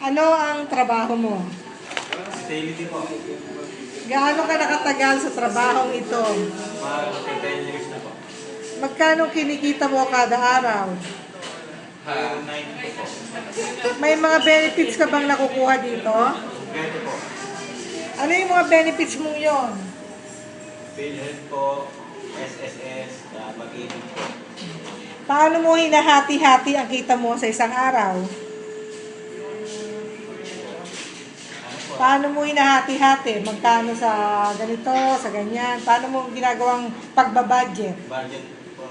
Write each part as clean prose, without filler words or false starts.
Ano ang trabaho mo? Utility po. Gaano ka nakatagal sa trabahong ito? Mag 10 years na po. Magkano kinikita mo kada araw? 90 po. May mga benefits ka bang nakukuha dito? Ganito po. Ano yung mga benefits mong yon? PhilHealth po, SSS, mag-ibig po. Paano mo hinahati-hati ang kita mo sa isang araw? Ano po? Paano mo hinahati-hati? Magkano sa ganito, sa ganyan? Paano mo ginagawang pagbabudget? Budget po.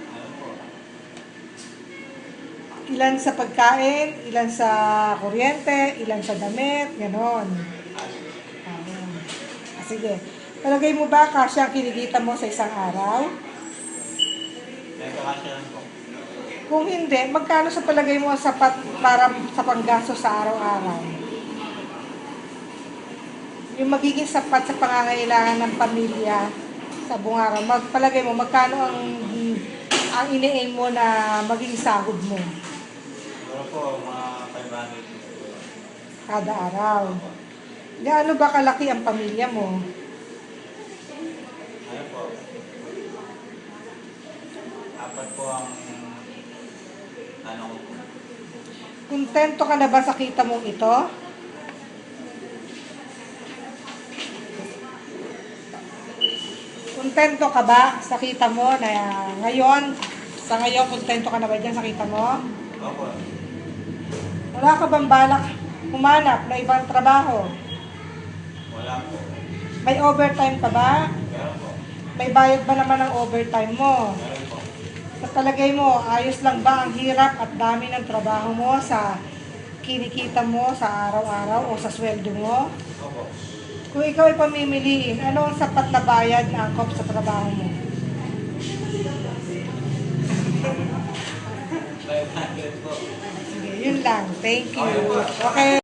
Ano po? Ilan sa pagkain, ilan sa kuryente, ilan sa damit, ganon. Sige. Palagay mo ba kasya ang kinikita mo sa isang araw? Nagkakasya lang po. Kung hindi, magkano sa palagay mo sapat para sa panggasto sa araw-araw? Yung magiging sapat sa pangangailangan ng pamilya sa buong araw, palagay mo magkano ang ini-aim mo na maging sahod mo Siguro po, mga 500 kada araw? Gaano ba kalaki ang pamilya mo? Ano po? Apat po ang ano ko po. Kontento ka na ba sa kita mong ito? Kontento ka ba sa kita mo na ngayon? Sa ngayon, kontento ka na ba dyan sa kita mo? Opo. Wala ka bang balak humanap na ibang trabaho? Wala po. May overtime ka ba? Meron po. May bayad ba naman ang overtime mo? Meron po. Sa palagay mo, ayos lang ba ang hirap at dami ng trabaho mo sa kinikita mo sa araw-araw o sa sweldo mo? Opo. Kung ikaw ay pamimiliin, ano ang sapat na bayad na angkop sa trabaho mo? 500 po. Sige, yun lang. Thank you. Okay.